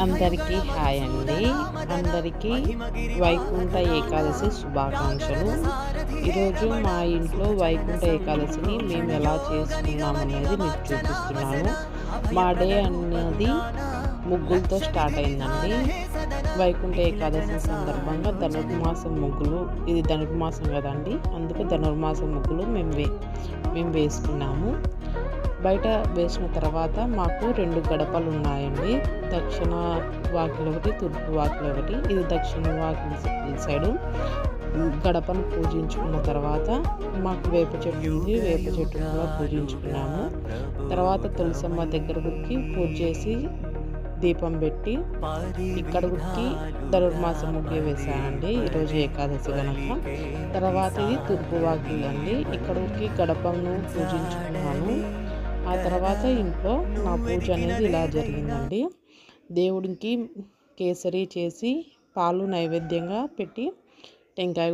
అందరికీ హాయ్ అండి. అందరికీ వైకుంఠ ఏకాదశి శుభాకాంక్షలు. ఈరోజు మా ఇంట్లో వైకుంఠ ఏకాదశిని మేము ఎలా చేసుకున్నామనేది మీకు చూపిస్తున్నాను. మా డే అన్నది ముగ్గులతో స్టార్ట్ అయిందండి. వైకుంఠ ఏకాదశి సందర్భంగా ధనుర్మాసం ముగ్గులు, ఇది ధనుర్మాసం కదండి, అందుకే ధనుర్మాసం ముగ్గులు మేము వేసుకున్నాము. బయట వేసిన తర్వాత మాకు 2 గడపలు ఉన్నాయండి. దక్షిణ వాకిలి ఒకటి, తూర్పు వాకిలి ఒకటి. ఇది దక్షిణ వాకిలి సైడు గడపను పూజించుకున్న తర్వాత మాకు వేప చెట్టు ఉంది, వేప చెట్టు కూడా పూజించుకున్నాము. తర్వాత తులసమ్మ దగ్గరకి పూజ చేసి దీపం పెట్టి ఇక్కడికి ధనుర్మాసం ముగ్గు వేసానండి ఈరోజు ఏకాదశి కనుక. తర్వాత ఇది తూర్పు వాకిలి అండి, ఇక్కడికి గడపను పూజించుకున్నాను. ఆ తర్వాత ఇంట్లో నా పూజ అనేది ఇలా జరిగిందండి. దేవుడికి కేసరి చేసి పాలు నైవేద్యంగా పెట్టి టెంకాయ